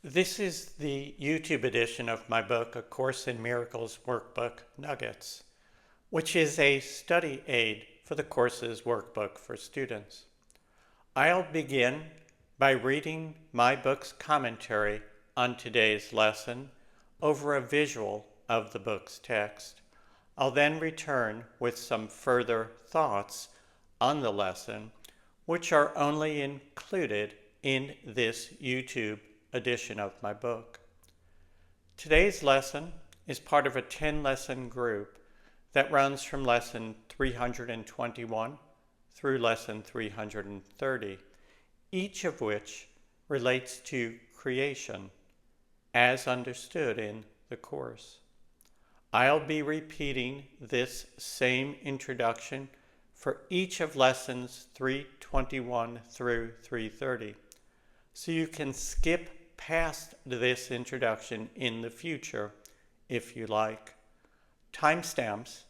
This is the YouTube edition of my book, A Course in Miracles Workbook Nuggets, which is a study aid for the course's workbook for students. I'll begin by reading my book's commentary on today's lesson over a visual of the book's text. I'll then return with some further thoughts on the lesson, which are only included in this YouTube edition of my book. Today's lesson is part of a 10-lesson group that runs from lesson 321 through lesson 330, each of which relates to creation as understood in the course. I'll be repeating this same introduction for each of lessons 321 through 330, so you can skip past this introduction in the future if you like. Timestamps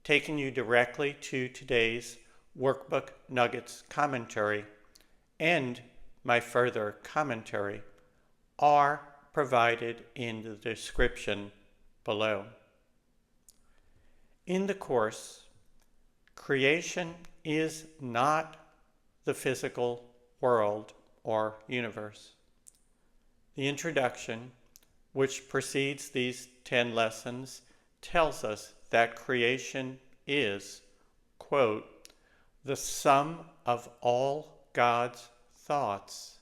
taking you directly to today's Workbook Nuggets commentary and my further commentary are provided in the description below. In the course, creation is not the physical world or universe. The introduction, which precedes these 10 lessons, tells us that creation is, quote, the sum of all God's thoughts,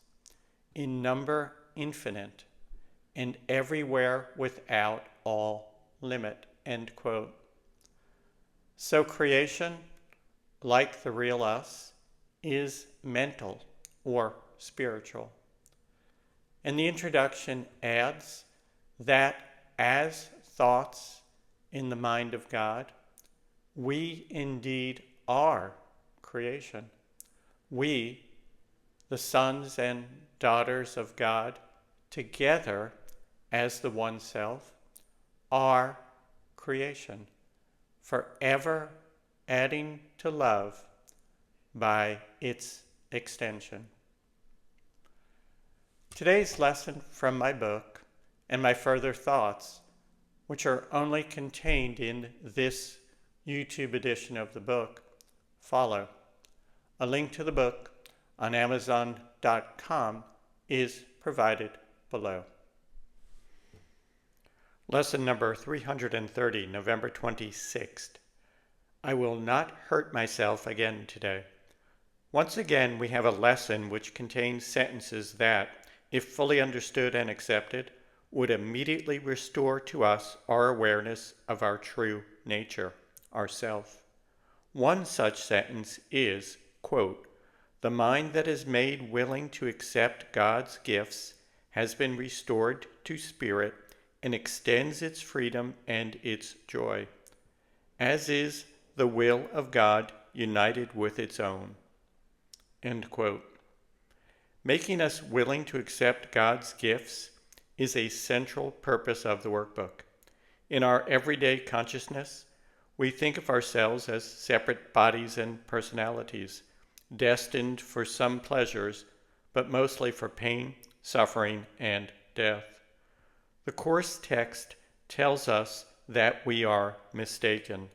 in number infinite, and everywhere without all limit, end quote. So creation, like the real us, is mental or spiritual. And the introduction adds that as thoughts in the mind of God, we indeed are creation. We, the sons and daughters of God, together as the one self, are creation, forever adding to love by its extension. Today's lesson from my book and my further thoughts, which are only contained in this YouTube edition of the book, follow. A link to the book on Amazon.com is provided below. Lesson number 330, November 26th. I will not hurt myself again today. Once again, we have a lesson which contains sentences that, if fully understood and accepted, would immediately restore to us our awareness of our true nature, ourself. One such sentence is, quote, the mind that is made willing to accept God's gifts has been restored to spirit and extends its freedom and its joy, as is the will of God united with its own, end quote. Making us willing to accept God's gifts is a central purpose of the workbook. In our everyday consciousness, we think of ourselves as separate bodies and personalities, destined for some pleasures, but mostly for pain, suffering, and death. The course text tells us that we are mistaken.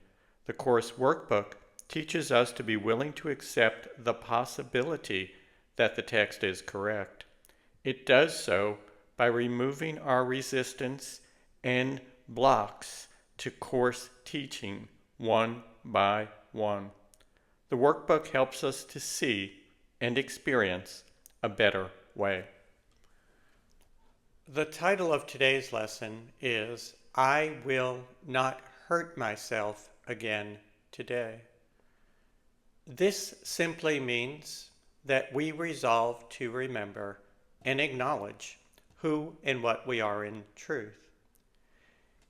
The course workbook teaches us to be willing to accept the possibility that the text is correct. It does so by removing our resistance and blocks to course teaching one by one. The workbook helps us to see and experience a better way. The title of today's lesson is I Will Not Hurt Myself Again Today. This simply means that we resolve to remember and acknowledge who and what we are in truth.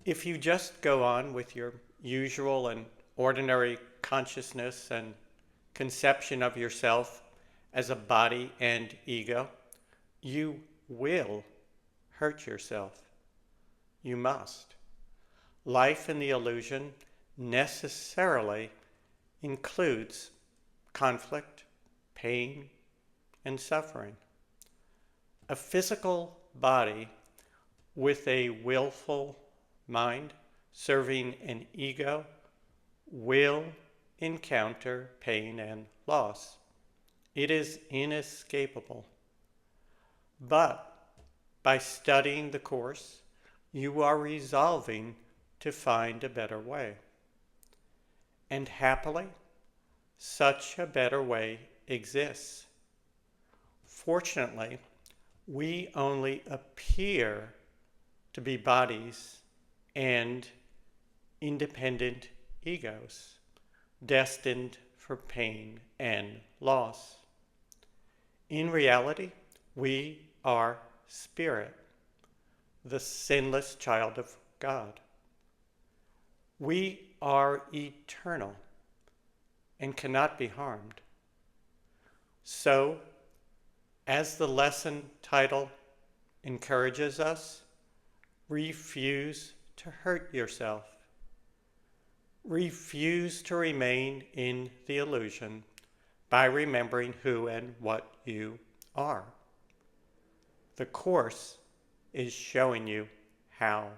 If you just go on with your usual and ordinary consciousness and conception of yourself as a body and ego, you will hurt yourself. You must. Life in the illusion necessarily includes conflict, pain, and suffering. A physical body with a willful mind serving an ego will encounter pain and loss. It is inescapable. But by studying the Course, you are resolving to find a better way. And happily, such a better way exists. Fortunately, we only appear to be bodies and independent egos, destined for pain and loss. In reality, we are spirit, the sinless child of God. We are eternal and cannot be harmed. So, as the lesson title encourages us, refuse to hurt yourself. Refuse to remain in the illusion by remembering who and what you are. The Course is showing you how.